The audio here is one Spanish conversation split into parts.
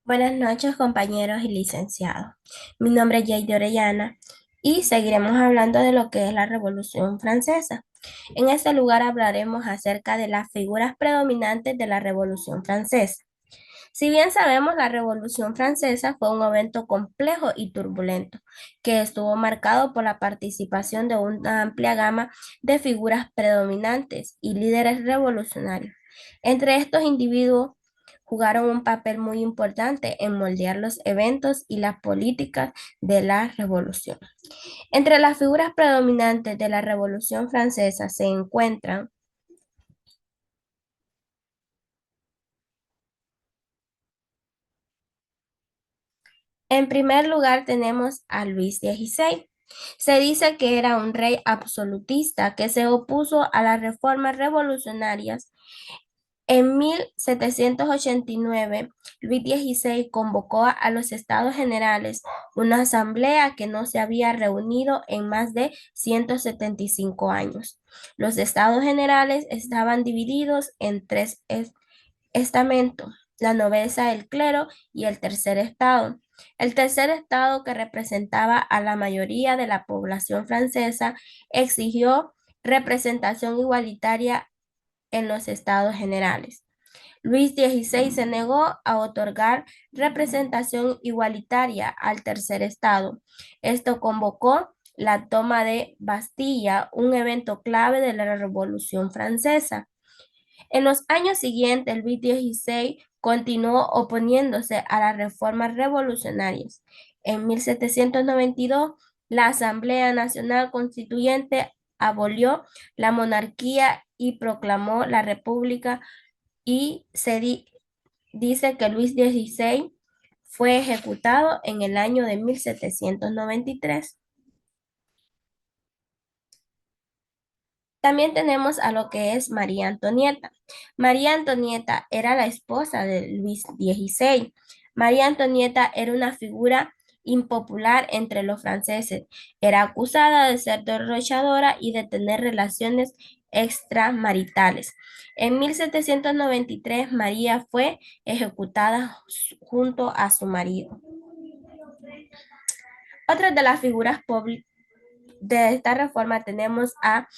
Buenas noches, compañeros y licenciados. Mi nombre es Jade Orellana y seguiremos hablando de lo que es la Revolución Francesa. En este lugar hablaremos acerca de las figuras predominantes de la Revolución Francesa. Si bien sabemos, la Revolución Francesa fue un evento complejo y turbulento, que estuvo marcado por la participación de una amplia gama de figuras predominantes y líderes revolucionarios. Entre estos individuos jugaron un papel muy importante en moldear los eventos y las políticas de la revolución. Entre las figuras predominantes de la Revolución Francesa se encuentran, en primer lugar, tenemos a Luis XVI. Se dice que era un rey absolutista que se opuso a las reformas revolucionarias. En 1789, Luis XVI convocó a los Estados Generales, una asamblea que no se había reunido en más de 175 años. Los Estados Generales estaban divididos en tres estamentos: la nobleza, el clero y el tercer estado. El tercer estado, que representaba a la mayoría de la población francesa, exigió representación igualitaria en los estados generales. Luis XVI se negó a otorgar representación igualitaria al tercer estado. Esto convocó la toma de Bastilla, un evento clave de la Revolución Francesa. En los años siguientes, Luis XVI continuó oponiéndose a las reformas revolucionarias. En 1792, la Asamblea Nacional Constituyente abolió la monarquía y proclamó la República, y dice que Luis XVI fue ejecutado en el año de 1793. También tenemos a lo que es María Antonieta. María Antonieta era la esposa de Luis XVI. María Antonieta era una figura impopular entre los franceses. Era acusada de ser derrochadora y de tener relaciones extramaritales. En 1793, María fue ejecutada junto a su marido. Otra de las figuras de esta reforma tenemos a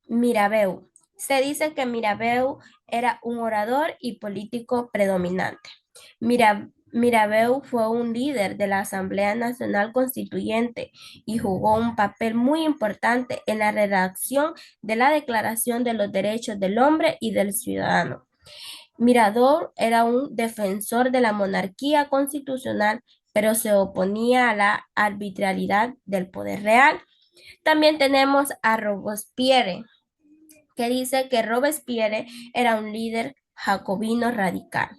Mirabeau. Se dice que Mirabeau era un orador y político predominante. Mirabeau fue un líder de la Asamblea Nacional Constituyente y jugó un papel muy importante en la redacción de la Declaración de los Derechos del Hombre y del Ciudadano. Mirador era un defensor de la monarquía constitucional, pero se oponía a la arbitrariedad del poder real. También tenemos a Robespierre, que dice que Robespierre era un líder jacobino radical.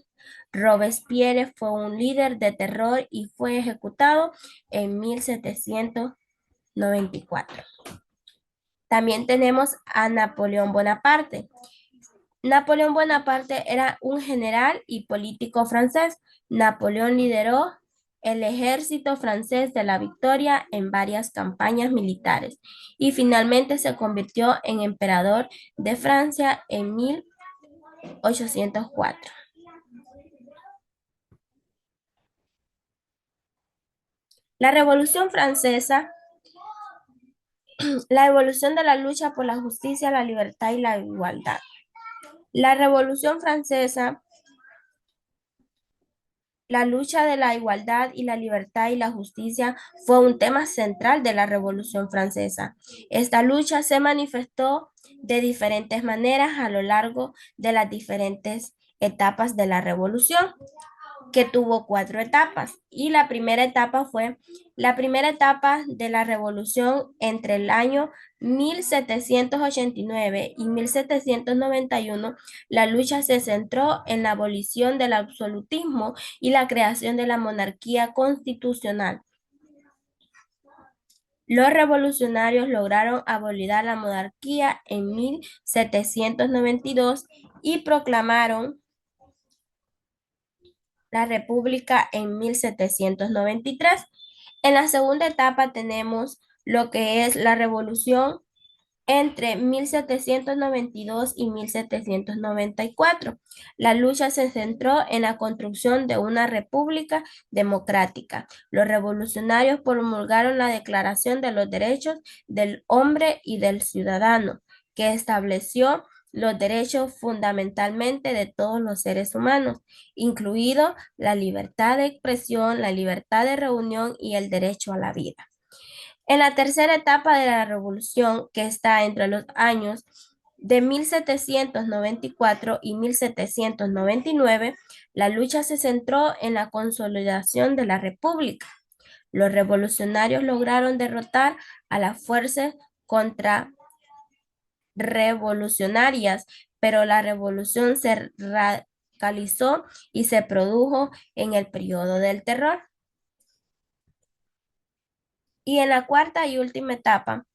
Robespierre fue un líder de terror y fue ejecutado en 1794. También tenemos a Napoleón Bonaparte. Napoleón Bonaparte era un general y político francés. Napoleón lideró el ejército francés de la victoria en varias campañas militares y finalmente se convirtió en emperador de Francia en 1804. La Revolución Francesa, la evolución de la lucha por la justicia, la libertad y la igualdad. La Revolución Francesa, la lucha de la igualdad y la libertad y la justicia fue un tema central de la Revolución Francesa. Esta lucha se manifestó de diferentes maneras a lo largo de las diferentes etapas de la revolución, que tuvo cuatro etapas. Y la primera etapa de la revolución entre el año 1789 y 1791. La lucha se centró en la abolición del absolutismo y la creación de la monarquía constitucional. Los revolucionarios lograron abolir la monarquía en 1792 y proclamaron la República en 1793. En la segunda etapa tenemos lo que es la revolución entre 1792 y 1794. La lucha se centró en la construcción de una república democrática. Los revolucionarios promulgaron la Declaración de los Derechos del Hombre y del Ciudadano, que estableció los derechos fundamentalmente de todos los seres humanos, incluido la libertad de expresión, la libertad de reunión y el derecho a la vida. En la tercera etapa de la revolución, que está entre los años de 1794 y 1799, la lucha se centró en la consolidación de la república. Los revolucionarios lograron derrotar a las fuerzas contrarrevolucionarias, pero la revolución se radicalizó y se produjo en el periodo del terror. Y en la cuarta y última etapa,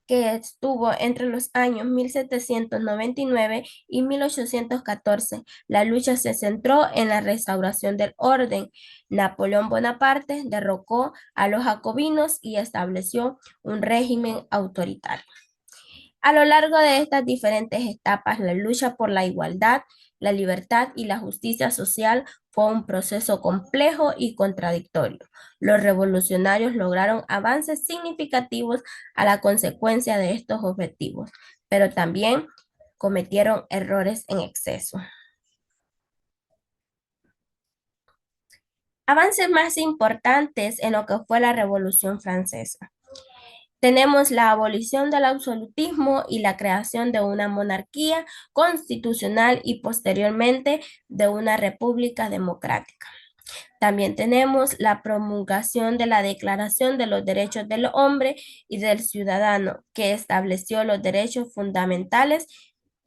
que estuvo entre los años 1799 y 1814. La lucha se centró en la restauración del orden. Napoleón Bonaparte derrocó a los jacobinos y estableció un régimen autoritario. A lo largo de estas diferentes etapas, la lucha por la igualdad, la libertad y la justicia social fue un proceso complejo y contradictorio. Los revolucionarios lograron avances significativos a la consecuencia de estos objetivos, pero también cometieron errores en exceso. Avances más importantes en lo que fue la Revolución Francesa. Tenemos la abolición del absolutismo y la creación de una monarquía constitucional y posteriormente de una república democrática. También tenemos la promulgación de la Declaración de los Derechos del Hombre y del Ciudadano, que estableció los derechos fundamentales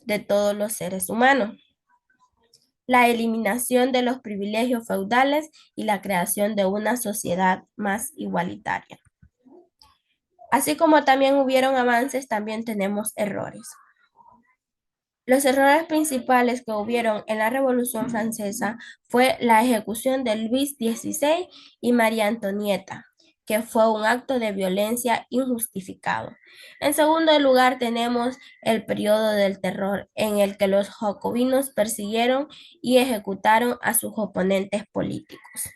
de todos los seres humanos. La eliminación de los privilegios feudales y la creación de una sociedad más igualitaria. Así como también hubieron avances, también tenemos errores. Los errores principales que hubieron en la Revolución Francesa fue la ejecución de Luis XVI y María Antonieta, que fue un acto de violencia injustificado. En segundo lugar, tenemos el periodo del terror, en el que los jacobinos persiguieron y ejecutaron a sus oponentes políticos.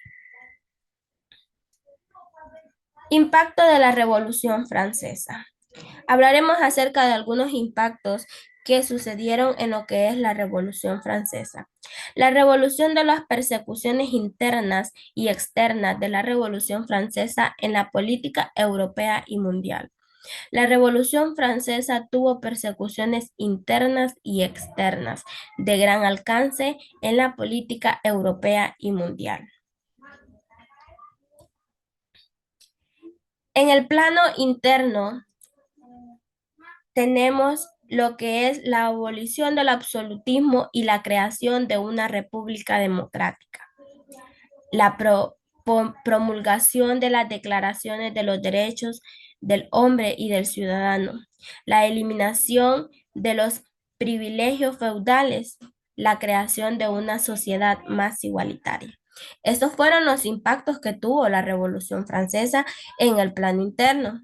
Impacto de la Revolución Francesa. Hablaremos acerca de algunos impactos que sucedieron en lo que es la Revolución Francesa. La revolución de las persecuciones internas y externas de la Revolución Francesa en la política europea y mundial. La Revolución Francesa tuvo persecuciones internas y externas de gran alcance en la política europea y mundial. En el plano interno, tenemos lo que es la abolición del absolutismo y la creación de una república democrática. La promulgación de las declaraciones de los derechos del hombre y del ciudadano. La eliminación de los privilegios feudales. La creación de una sociedad más igualitaria. Estos fueron los impactos que tuvo la Revolución Francesa en el plano interno.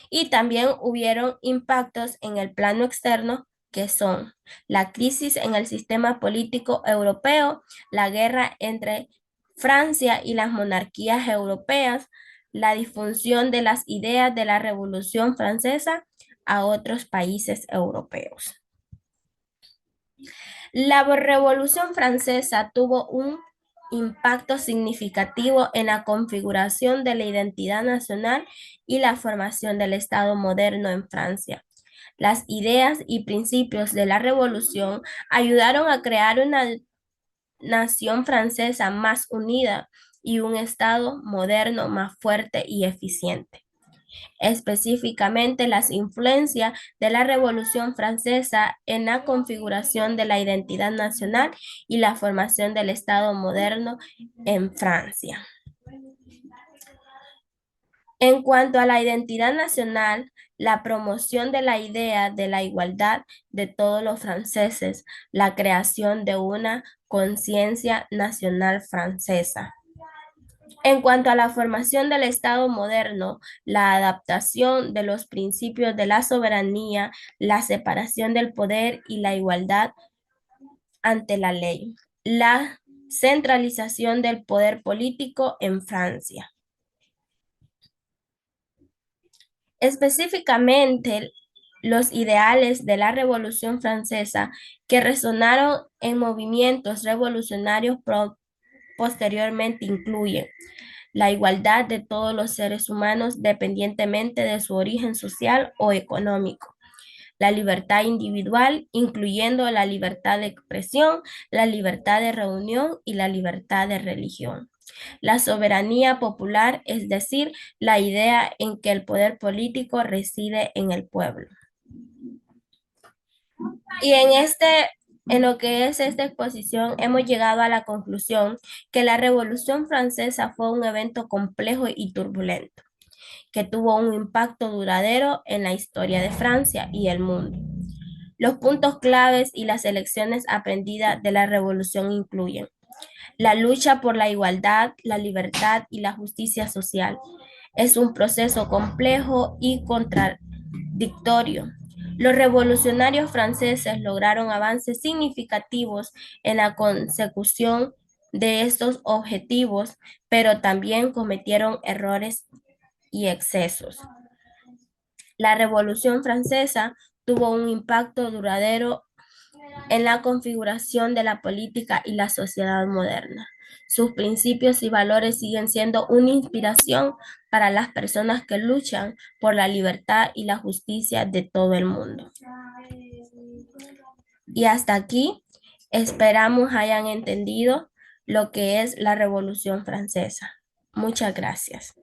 Y también hubieron impactos en el plano externo, que son la crisis en el sistema político europeo, la guerra entre Francia y las monarquías europeas, la difusión de las ideas de la Revolución Francesa a otros países europeos. La Revolución Francesa tuvo un impacto significativo en la configuración de la identidad nacional y la formación del Estado moderno en Francia. Las ideas y principios de la revolución ayudaron a crear una nación francesa más unida y un Estado moderno más fuerte y eficiente. Específicamente las influencias de la Revolución Francesa en la configuración de la identidad nacional y la formación del Estado moderno en Francia. En cuanto a la identidad nacional, la promoción de la idea de la igualdad de todos los franceses, la creación de una conciencia nacional francesa. En cuanto a la formación del Estado moderno, la adaptación de los principios de la soberanía, la separación del poder y la igualdad ante la ley, la centralización del poder político en Francia. Específicamente, los ideales de la Revolución Francesa que resonaron en movimientos revolucionarios posteriormente incluyen la igualdad de todos los seres humanos dependientemente de su origen social o económico, la libertad individual, incluyendo la libertad de expresión, la libertad de reunión y la libertad de religión. La soberanía popular, es decir, la idea en que el poder político reside en el pueblo. Y en lo que es esta exposición, hemos llegado a la conclusión que la Revolución Francesa fue un evento complejo y turbulento, que tuvo un impacto duradero en la historia de Francia y el mundo. Los puntos claves y las lecciones aprendidas de la revolución incluyen la lucha por la igualdad, la libertad y la justicia social. Es un proceso complejo y contradictorio. Los revolucionarios franceses lograron avances significativos en la consecución de estos objetivos, pero también cometieron errores y excesos. La Revolución Francesa tuvo un impacto duradero en la configuración de la política y la sociedad moderna. Sus principios y valores siguen siendo una inspiración para las personas que luchan por la libertad y la justicia de todo el mundo. Y hasta aquí, esperamos hayan entendido lo que es la Revolución Francesa. Muchas gracias.